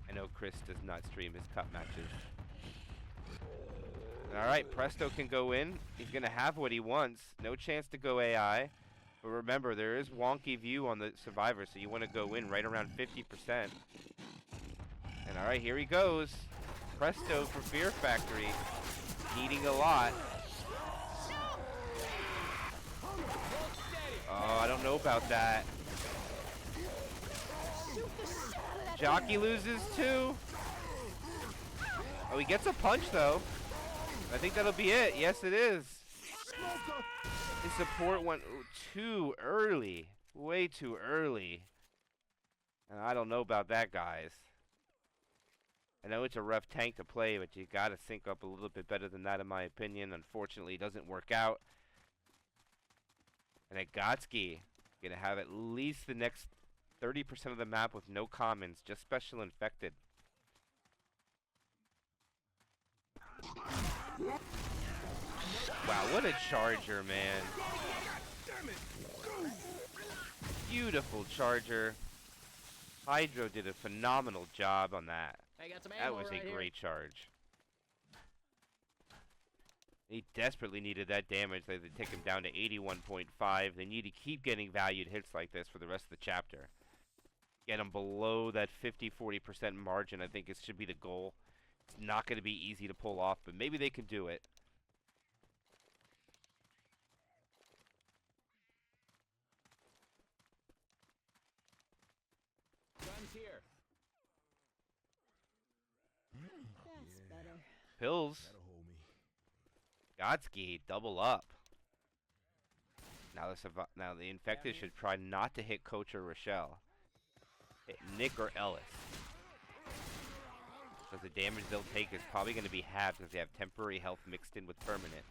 Speaker 1: I know Chris does not stream his cup matches. Alright, Presto can go in. He's going to have what he wants. No chance to go AI. But remember, there is wonky view on the survivor, so you want to go in right around 50%. And alright, here he goes. Presto for Fear Factory. Needing a lot. Oh, I don't know about that. Jockey loses too. Oh, he gets a punch though. I think that'll be it. Yes, it is. His support went too early. Way too early. And I don't know about that, guys. I know it's a rough tank to play, but you gotta sync up a little bit better than that, in my opinion. Unfortunately, it doesn't work out. And Agotssky gonna have at least the next 30% of the map with no commons, just special infected. Wow, what a charger, man. Beautiful charger. Hydro did a phenomenal job on that.
Speaker 3: Hey, got some
Speaker 1: That
Speaker 3: ammo
Speaker 1: was
Speaker 3: right
Speaker 1: a
Speaker 3: here.
Speaker 1: great charge. He desperately needed that damage. They take him down to 81.5. They need to keep getting valued hits like this for the rest of the chapter. Get him below that 50-40% margin. I think it should be the goal. It's not going to be easy to pull off, but maybe they can do it.
Speaker 4: Guns here.
Speaker 2: That's better.
Speaker 1: Pills. Agotssky, double up. Now the infected should try not to hit Coach or Rochelle. Hit Nick or Ellis. Because the damage they'll take is probably going to be halved because they have temporary health mixed in with permanent.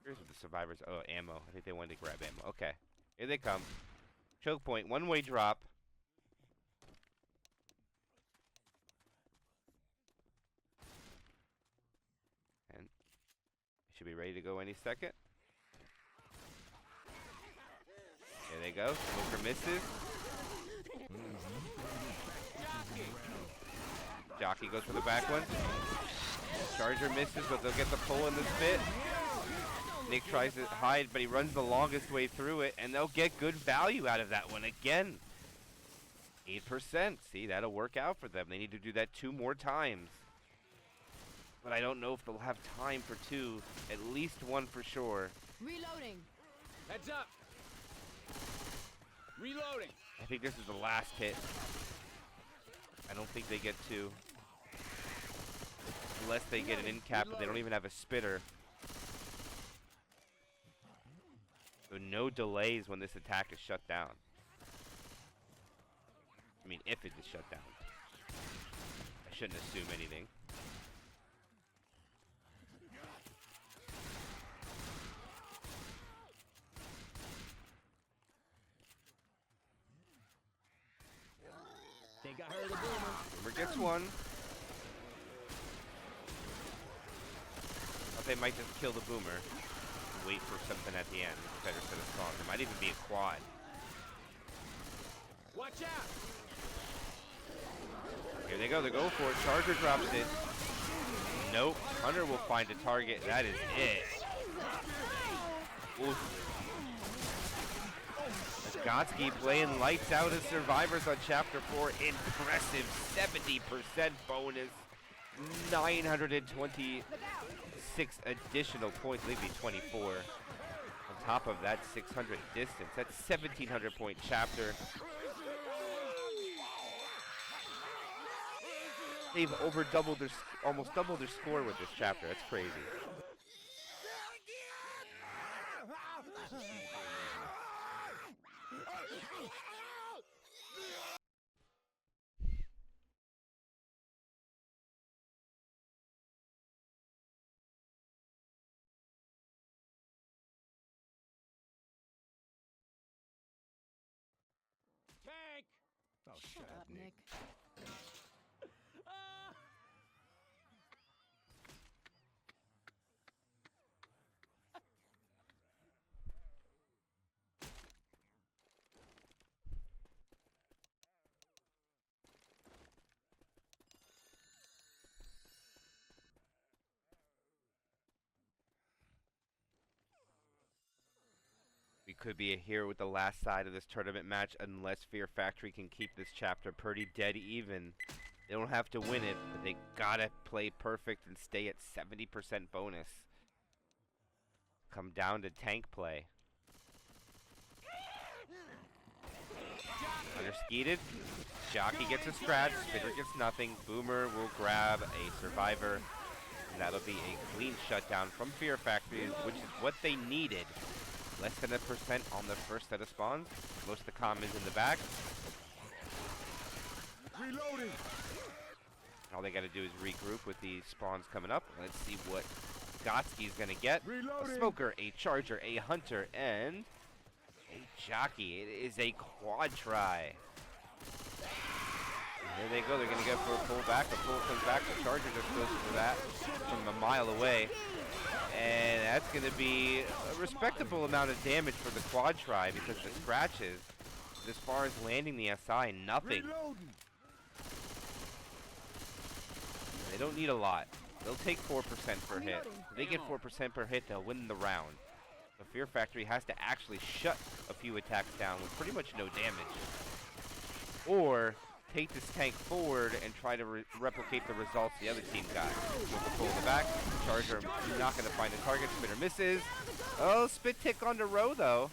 Speaker 1: Here's what the survivors. Oh, ammo. I think they wanted to grab ammo. Okay. Here they come. Choke point. One-way drop. And should be ready to go any second. There they go. Smoker misses. Jockey goes for the back one. Charger misses, but they'll get the pull in the spit. Nick tries to hide, but he runs the longest way through it, and they'll get good value out of that one. Again, 8%. See, that'll work out for them. They need to do that 2 more times. But I don't know if they'll have time for 2. At least 1 for sure.
Speaker 2: Reloading.
Speaker 4: Heads up. Reloading.
Speaker 1: I think this is the last hit. I don't think they get 2. Unless they get an end cap, but they don't even have a spitter. So no delays when this attack is shut down. I mean, if it is shut down. I shouldn't assume anything.
Speaker 3: Think I heard a boomer.
Speaker 1: Boomer gets 1. Thought they might just kill the boomer. Wait for something at the end. Better set of spawns. It might even be a quad.
Speaker 4: Watch out.
Speaker 1: Here they go. They go for it. Charger drops it. Nope. Hunter will find a target. That is it. Oof. Agotssky playing lights out as survivors on Chapter 4. Impressive 70% bonus. 926 additional points. Maybe 24. On top of that 600 distance. That's 1,700 point chapter. They've almost doubled their score with this chapter. That's crazy.
Speaker 4: Tank.
Speaker 2: Oh, shut up, Nick.
Speaker 1: We could be here with the last side of this tournament match unless Fear Factory can keep this chapter pretty dead even. They don't have to win it, but they gotta play perfect and stay at 70% bonus. Come down to tank play. Hunter skeeted. Jockey gets a scratch. Spitter gets nothing. Boomer will grab a survivor. And that'll be a clean shutdown from Fear Factory, which is what they needed. Less than 1% on the first set of spawns. Most of the commons in the back.
Speaker 4: Reloading.
Speaker 1: All they got to do is regroup with the spawns coming up. Let's see what Agottsky's going to get.
Speaker 4: Reloading.
Speaker 1: A smoker, a charger, a hunter, and a jockey. It is a quad try. There they go. They're going to go for a pull back. The pull comes back. The charger just goes for that from a mile away. And that's going to be a respectable amount of damage for the quad try because the scratches, as far as landing the SI, nothing.
Speaker 4: Reloading.
Speaker 1: They don't need a lot. They'll take 4% per hit. If they get 4% per hit, they'll win the round. The Fear Factory has to actually shut a few attacks down with pretty much no damage. Or take this tank forward and try to replicate the results the other team got. With the pull in the back, Charger not going to find a target. Spitter misses. Oh, spit tick on the row though.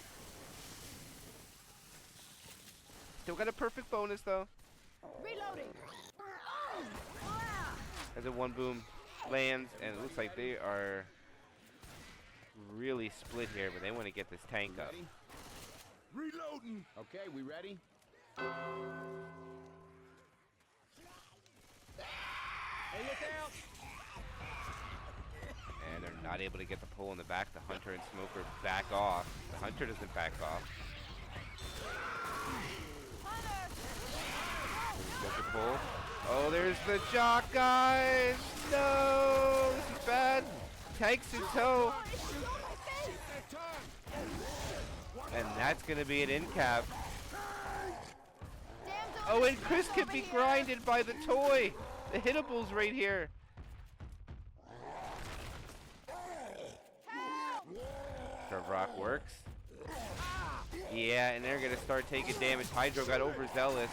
Speaker 1: Still got a perfect bonus though.
Speaker 2: Reloading.
Speaker 1: As a one boom lands, and it looks like they are really split here, but they want to get this tank up.
Speaker 4: Ready? Reloading. Okay, we ready?
Speaker 3: Hey, look out!
Speaker 1: And they're not able to get the pull in the back. The Hunter and Smoker back off. The Hunter doesn't back off. Smoker pull. Oh, there's the Jock, guys! No! This is bad. Tanks in tow. And that's going to be an end cap. Oh, and Chris can be grinded by the toy. The hittables right here. Serve Rock works. Yeah, and they're going to start taking damage. Hydro got overzealous.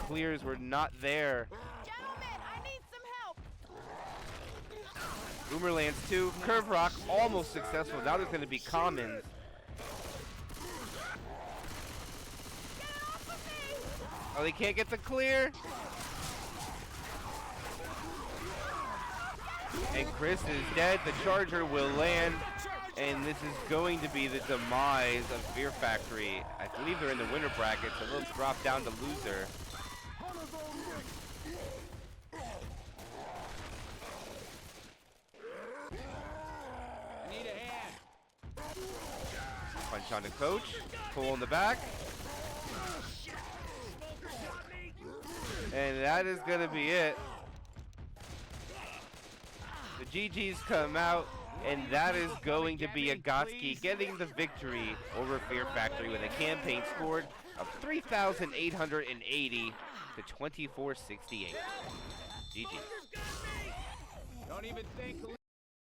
Speaker 1: clears were not there.
Speaker 2: Gentlemen, I need some help.
Speaker 1: Boomer lands 2. Curve Rock almost successful. Now there's going to be commons.
Speaker 2: Get off of me.
Speaker 1: Oh, they can't get the clear. And Chris is dead. The Charger will land. And this is going to be the demise of Fear Factory. I believe they're in the winner bracket, so they'll drop down to loser.
Speaker 3: Need a hand.
Speaker 1: Punch on the coach. Pull in the back. And that is going to be it. The GGs come out. And that is going to be Agotssky getting the victory over Fear Factory with a campaign scored of 3,880 to 2468. GG.
Speaker 3: Don't even think.